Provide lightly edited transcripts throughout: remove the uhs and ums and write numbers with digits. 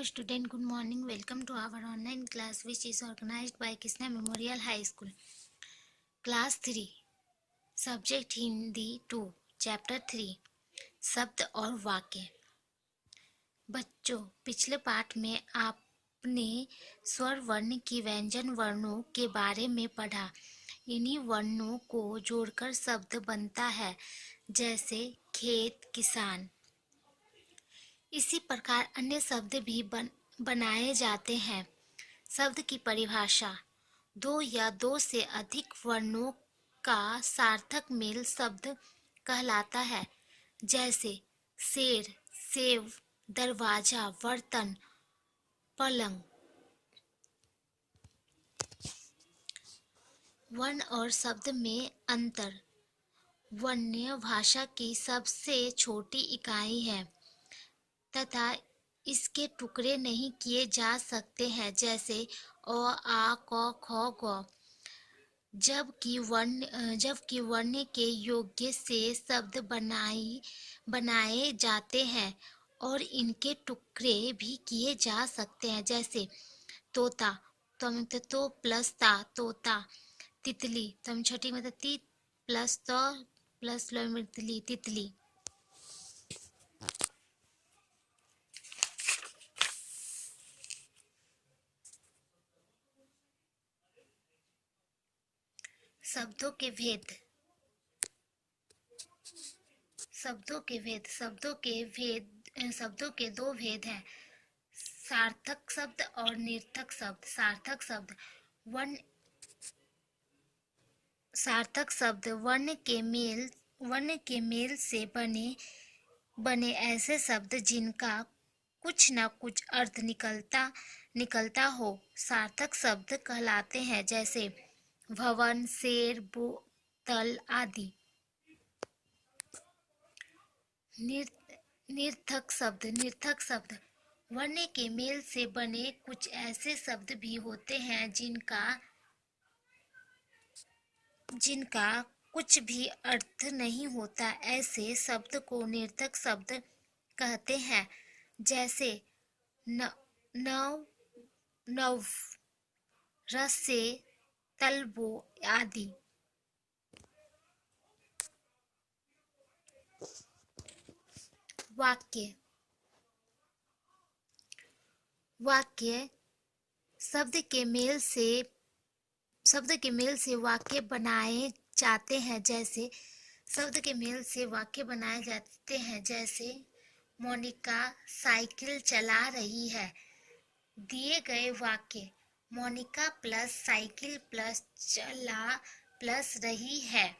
student, good morning. Welcome to our online class which is organized by Krishna Memorial High School. Class 3, Subject Hindi 2, Chapter 3, शब्द और वाक्य। बच्चों, पिछले पाठ में आपने स्वर वर्ण की व्यंजन वर्णों के बारे में पढ़ा। इन्हीं वर्णों को जोड़कर शब्द बनता है, जैसे खेत, किसान। इसी प्रकार अन्य शब्द भी बनाए जाते हैं। शब्द की परिभाषा: दो या दो से अधिक वर्णों का सार्थक मेल शब्द कहलाता है, जैसे शेर, सेव, दरवाजा, बर्तन, पलंग। वर्ण और शब्द में अंतर: वर्ण भाषा की सबसे छोटी इकाई है तथा इसके टुकड़े नहीं किए जा सकते हैं, जैसे अ, आ, क, ख, ग। जबकि वर्ण के योग्य से शब्द बनाए जाते हैं और इनके टुकड़े भी किए जा सकते हैं, जैसे तोता, तो प्लस ता, तोता। तितली, तम छठी मतलब ती प्लस तो प्लस तितली, तितली। शब्दों के भेद। शब्दों के दो भेद हैं, सार्थक शब्द और निर्थक शब्द। सार्थक शब्द वर्ण के मेल से बने ऐसे शब्द जिनका कुछ न कुछ अर्थ निकलता हो, सार्थक शब्द कहलाते हैं, जैसे भवन, शेर, बोतल आदि। निर्थक शब्द वर्ण के मेल से बने कुछ ऐसे शब्द भी होते हैं जिनका कुछ भी अर्थ नहीं होता। ऐसे शब्द को निर्थक शब्द कहते हैं, जैसे नव, रस्से, तलबो आदि। वाक्य शब्द के मेल से वाक्य बनाए जाते हैं, जैसे मोनिका साइकिल चला रही है। दिए गए वाक्य: मोनिका प्लस साइकिल प्लस चला प्लस रही है।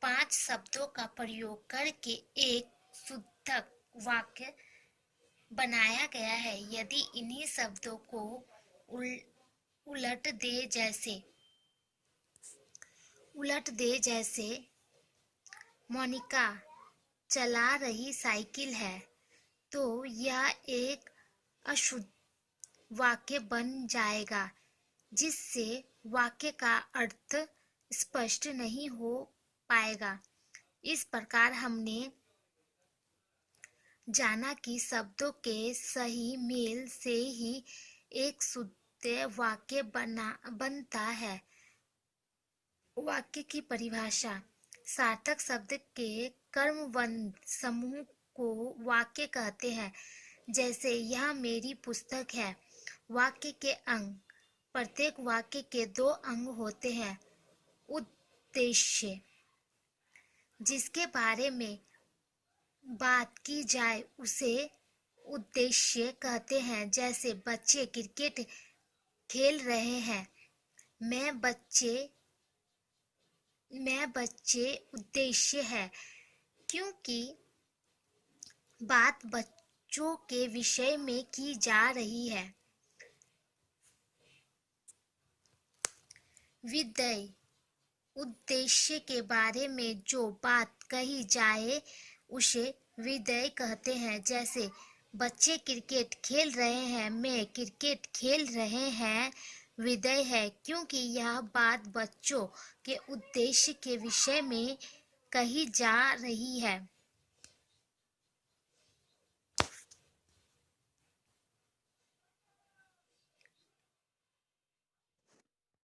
5 शब्दों का प्रयोग करके एक शुद्धक वाक्य बनाया गया है। यदि इन्हीं शब्दों को उलट दे जैसे मोनिका चला रही साइकिल है, तो यह एक अशुद्ध वाक्य बन जाएगा, जिससे वाक्य का अर्थ स्पष्ट नहीं हो पाएगा। इस प्रकार हमने जाना कि शब्दों के सही मेल से ही एक शुद्ध वाक्य बनता है। वाक्य की परिभाषा: सार्थक शब्द के कर्मबद्ध समूह को वाक्य कहते हैं, जैसे यह मेरी पुस्तक है। वाक्य के अंग: प्रत्येक वाक्य के 2 अंग होते हैं। उद्देश्य: जिसके बारे में बात की जाए उसे उद्देश्य कहते हैं, जैसे बच्चे क्रिकेट खेल रहे हैं। मैं बच्चे उद्देश्य है, क्योंकि बात बच्चों के विषय में की जा रही है। विधेय: उद्देश्य के बारे में जो बात कही जाए उसे विधेय कहते हैं, जैसे बच्चे क्रिकेट खेल रहे हैं, मैं क्रिकेट खेल रहे हैं विधेय है, क्योंकि यह बात बच्चों के उद्देश्य के विषय में कही जा रही है।